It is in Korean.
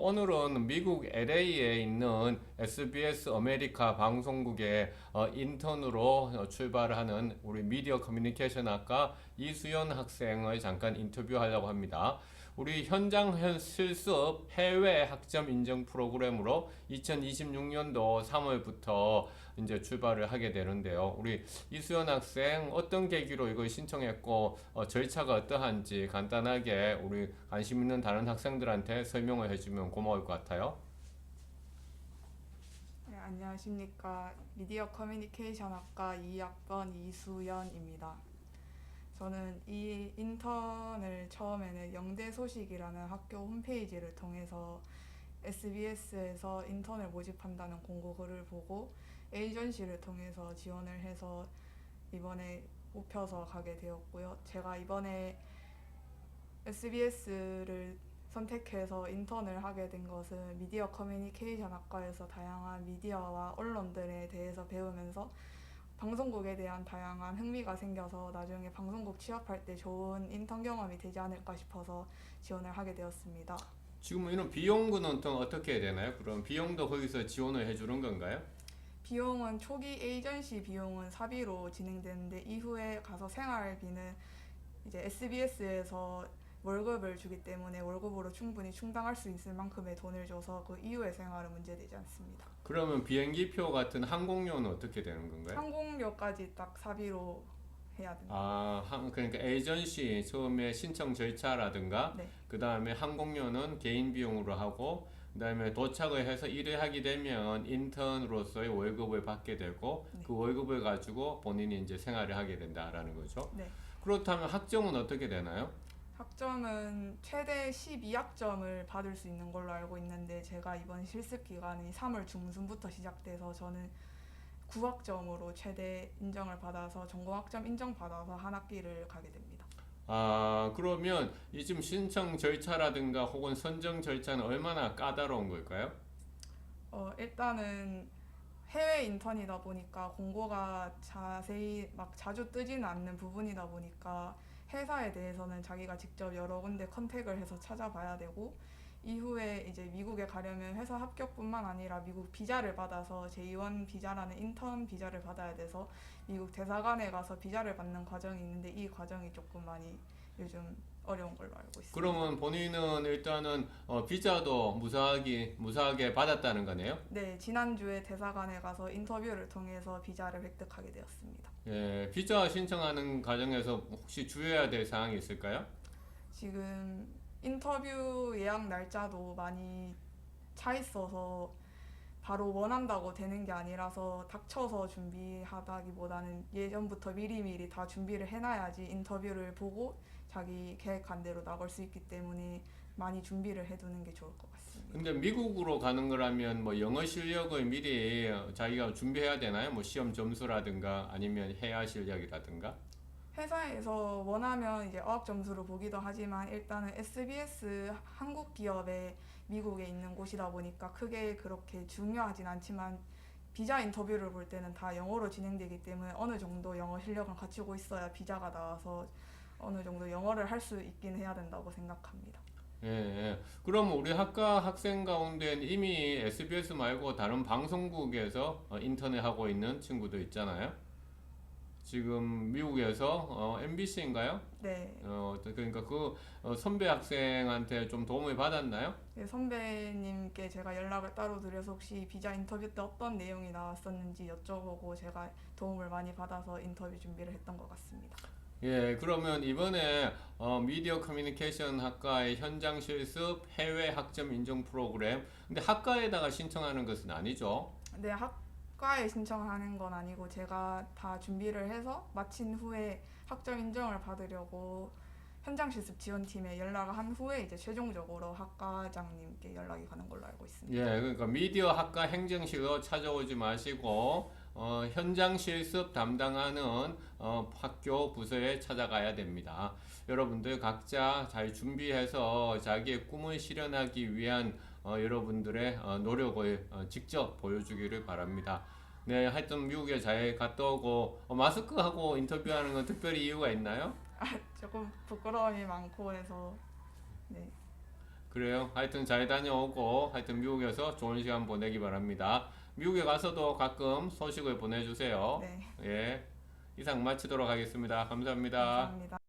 오늘은 미국 LA에 있는 SBS 아메리카 방송국의 인턴으로 출발하는 우리 미디어 커뮤니케이션 학과 이수연 학생을 잠깐 인터뷰하려고 합니다. 우리 현장 실습 해외 학점 인증 프로그램으로 2026년도 3월부터 이제 출발을 하게 되는데요. 우리 이수연 학생 어떤 계기로 이걸 신청했고 절차가 어떠한지 간단하게 우리 관심 있는 다른 학생들한테 설명을 해주면 고마울 것 같아요. 네, 안녕하십니까. 미디어 커뮤니케이션 학과 2학번 이수연입니다. 저는 이 인턴을 처음에는 영대 소식이라는 학교 홈페이지를 통해서 SBS에서 인턴을 모집한다는 공고 글을 보고 에이전시를 통해서 지원을 해서 이번에 뽑혀서 가게 되었고요. 제가 이번에 SBS를 선택해서 인턴을 하게 된 것은 미디어 커뮤니케이션 학과에서 다양한 미디어와 언론들에 대해서 배우면서 방송국에 대한 다양한 흥미가 생겨서 나중에 방송국 취업할 때 좋은 인턴 경험이 되지 않을까 싶어서 지원을 하게 되었습니다. 지금 이런 비용은 어떻게 되나요? 그럼 비용도 거기서 지원을 해주는 건가요? 비용은 초기 에이전시 비용은 사비로 진행되는데 이후에 가서 생활비는 이제 SBS에서 월급을 주기 때문에 월급으로 충분히 충당할 수 있을 만큼의 돈을 줘서 그 이후의 생활은 문제되지 않습니다. 그러면 비행기표 같은 항공료는 어떻게 되는 건가요? 항공료까지 딱 사비로 해야 됩니다. 그러니까 에이전시 처음에 신청 절차라든가 네. 그 다음에 항공료는 개인 비용으로 하고 그 다음에 도착을 해서 일을 하게 되면 인턴으로서의 월급을 받게 되고 네. 그 월급을 가지고 본인이 이제 생활을 하게 된다라는 거죠. 네. 그렇다면 학점은 어떻게 되나요? 학점은 최대 12학점을 받을 수 있는 걸로 알고 있는데 제가 이번 실습 기간이 3월 중순부터 시작돼서 저는 9학점으로 최대 인정을 받아서 전공학점 인정받아서 한 학기를 가게 됩니다. 그러면 이 지금 신청 절차라든가 혹은 선정 절차는 얼마나 까다로운 걸까요? 일단은 해외 인턴이다 보니까 공고가 자세히 막 자주 뜨지는 않는 부분이다 보니까 회사에 대해서는 자기가 직접 여러 군데 컨택을 해서 찾아봐야 되고 이후에 이제 미국에 가려면 회사 합격뿐만 아니라 미국 비자를 받아서 제2원 비자라는 인턴 비자를 받아야 돼서 미국 대사관에 가서 비자를 받는 과정이 있는데 이 과정이 조금 많이 요즘 어려운 걸로 알고 있습니다. 그러면 본인은 일단은 비자도 무사하게 받았다는 거네요? 네, 지난주에 대사관에 가서 인터뷰를 통해서 비자를 획득하게 되었습니다. 예, 비자 신청하는 과정에서 혹시 주의해야 될 사항이 있을까요? 지금 인터뷰 예약 날짜도 많이 차 있어서 바로 원한다고 되는 게 아니라서 닥쳐서 준비하다기보다는 예전부터 미리미리 다 준비를 해놔야지 인터뷰를 보고 자기 계획한 대로 나갈 수 있기 때문에 많이 준비를 해두는 게 좋을 것 같습니다. 근데 미국으로 가는 거라면 뭐 영어 실력을 미리 자기가 준비해야 되나요? 뭐 시험 점수라든가 아니면 회화 실력이라든가? 회사에서 원하면 이제 어학 점수를 보기도 하지만 일단은 SBS 한국 기업의 미국에 있는 곳이다 보니까 크게 그렇게 중요하진 않지만 비자 인터뷰를 볼 때는 다 영어로 진행되기 때문에 어느 정도 영어 실력을 갖추고 있어야 비자가 나와서 어느 정도 영어를 할 수 있긴 해야 된다고 생각합니다. 예, 예. 그럼 우리 학과 학생 가운데는 이미 SBS 말고 다른 방송국에서 인턴을 하고 있는 친구도 있잖아요. 지금 미국에서 MBC인가요? 네, 그러니까 선배 학생한테 좀 도움을 받았나요? 네, 선배님께 제가 연락을 따로 드려서 혹시 비자 인터뷰 때 어떤 내용이 나왔었는지 여쭤보고 제가 도움을 많이 받아서 인터뷰 준비를 했던 것 같습니다. 예, 그러면 이번에 미디어 커뮤니케이션 학과의 현장 실습 해외 학점 인증 프로그램. 근데 학과에다가 신청하는 것은 아니죠? 네, 학과에 신청하는 건 아니고 제가 다 준비를 해서 마친 후에 학점 인정을 받으려고 현장 실습 지원팀에 연락을 한 후에 이제 최종적으로 학과장님께 연락이 가는 걸로 알고 있습니다. 예, 그러니까 미디어 학과 행정실로 찾아오지 마시고 현장 실습 담당하는 학교 부서에 찾아가야 됩니다. 여러분들 각자 잘 준비해서 자기의 꿈을 실현하기 위한 여러분들의 노력을 직접 보여주기를 바랍니다. 네, 하여튼 미국에 잘 갔다 오고 마스크하고 인터뷰하는 건 특별히 이유가 있나요? 조금 부끄러움이 많고 해서 네. 그래요. 하여튼 잘 다녀오고 하여튼 미국에서 좋은 시간 보내기 바랍니다. 미국에 가서도 가끔 소식을 보내주세요. 네, 예. 이상 마치도록 하겠습니다. 감사합니다. 감사합니다.